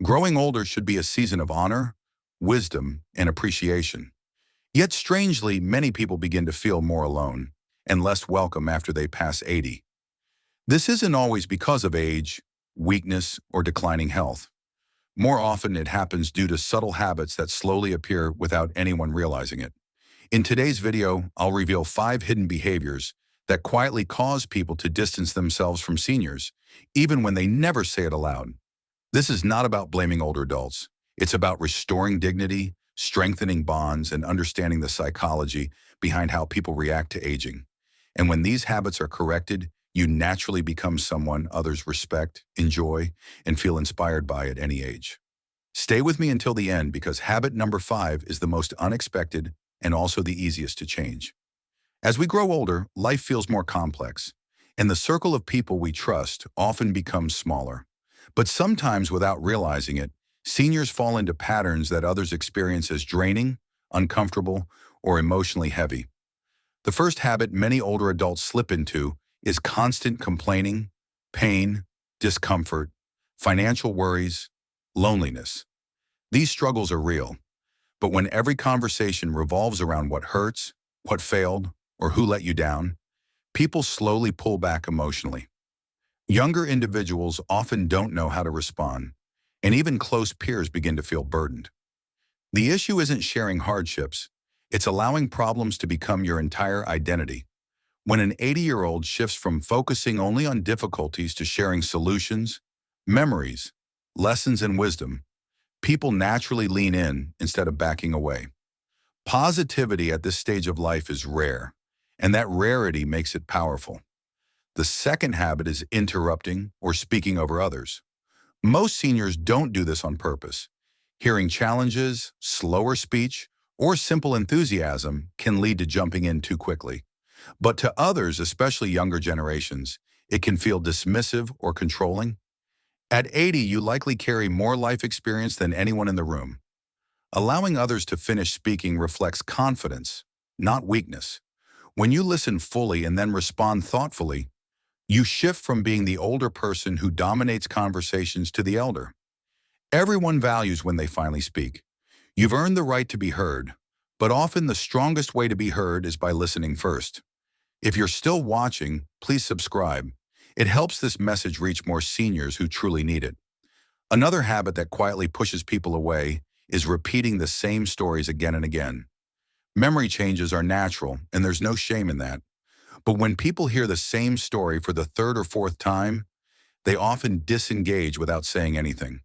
Growing older should be a season of honor, wisdom, and appreciation. Yet strangely, many people begin to feel more alone and less welcome after they pass 80. This isn't always because of age, weakness, or declining health. More often, it happens due to subtle habits that slowly appear without anyone realizing it. In today's video, I'll reveal 5 hidden behaviors that quietly cause people to distance themselves from seniors, even when they never say it aloud. This is not about blaming older adults. It's about restoring dignity, strengthening bonds, and understanding the psychology behind how people react to aging. And when these habits are corrected, you naturally become someone others respect, enjoy, and feel inspired by at any age. Stay with me until the end because habit number 5 is the most unexpected and also the easiest to change. As we grow older, life feels more complex, and the circle of people we trust often becomes smaller. But sometimes, without realizing it, seniors fall into patterns that others experience as draining, uncomfortable, or emotionally heavy. The first habit many older adults slip into is constant complaining, pain, discomfort, financial worries, loneliness. These struggles are real, but when every conversation revolves around what hurts, what failed, or who let you down, people slowly pull back emotionally. Younger individuals often don't know how to respond, and even close peers begin to feel burdened. The issue isn't sharing hardships, it's allowing problems to become your entire identity. When an 80-year-old shifts from focusing only on difficulties to sharing solutions, memories, lessons, and wisdom, people naturally lean in instead of backing away. Positivity at this stage of life is rare, and that rarity makes it powerful. The second habit is interrupting or speaking over others. Most seniors don't do this on purpose. Hearing challenges, slower speech, or simple enthusiasm can lead to jumping in too quickly. But to others, especially younger generations, it can feel dismissive or controlling. At 80, you likely carry more life experience than anyone in the room. Allowing others to finish speaking reflects confidence, not weakness. When you listen fully and then respond thoughtfully, you shift from being the older person who dominates conversations to the elder. Everyone values when they finally speak. You've earned the right to be heard, but often the strongest way to be heard is by listening first. If you're still watching, please subscribe. It helps this message reach more seniors who truly need it. Another habit that quietly pushes people away is repeating the same stories again and again. Memory changes are natural, and there's no shame in that. But when people hear the same story for the third or fourth time, they often disengage without saying anything.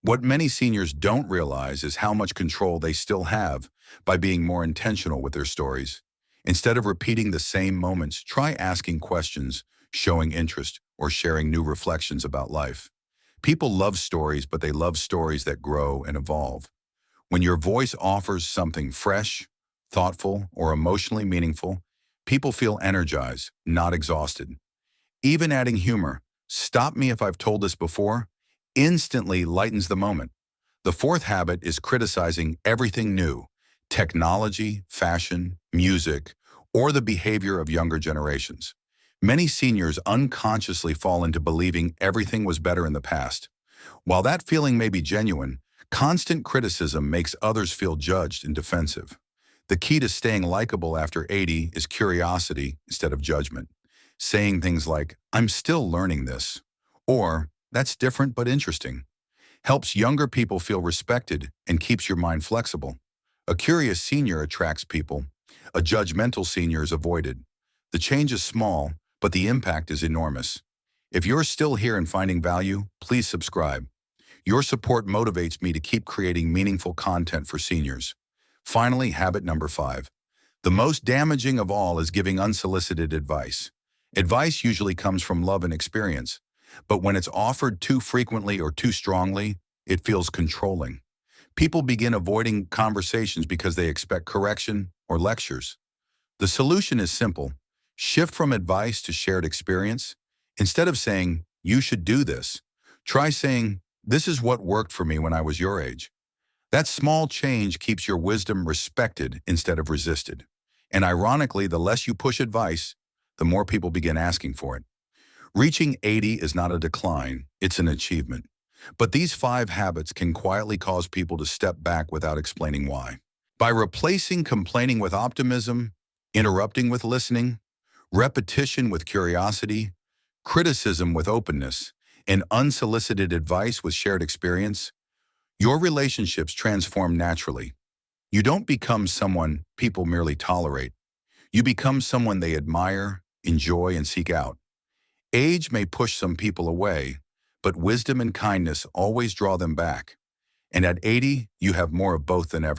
What many seniors don't realize is how much control they still have by being more intentional with their stories. Instead of repeating the same moments, try asking questions, showing interest, or sharing new reflections about life. People love stories, but they love stories that grow and evolve. When your voice offers something fresh, thoughtful, or emotionally meaningful, people feel energized, not exhausted. Even adding humor, "Stop me if I've told this before," instantly lightens the moment. The fourth habit is criticizing everything new: technology, fashion, music, or the behavior of younger generations. Many seniors unconsciously fall into believing everything was better in the past. While that feeling may be genuine, constant criticism makes others feel judged and defensive. The key to staying likable after 80 is curiosity instead of judgment. Saying things like, "I'm still learning this," or "That's different but interesting," helps younger people feel respected and keeps your mind flexible. A curious senior attracts people. A judgmental senior is avoided. The change is small, but the impact is enormous. If you're still here and finding value, please subscribe. Your support motivates me to keep creating meaningful content for seniors. Finally, habit number 5. The most damaging of all is giving unsolicited advice. Advice usually comes from love and experience, but when it's offered too frequently or too strongly, it feels controlling. People begin avoiding conversations because they expect correction or lectures. The solution is simple. Shift from advice to shared experience. Instead of saying, "You should do this," try saying, "This is what worked for me when I was your age." That small change keeps your wisdom respected instead of resisted. And ironically, the less you push advice, the more people begin asking for it. Reaching 80 is not a decline, it's an achievement. But these 5 habits can quietly cause people to step back without explaining why. By replacing complaining with optimism, interrupting with listening, repetition with curiosity, criticism with openness, and unsolicited advice with shared experience, your relationships transform naturally. You don't become someone people merely tolerate. You become someone they admire, enjoy, and seek out. Age may push some people away, but wisdom and kindness always draw them back. And at 80, you have more of both than ever.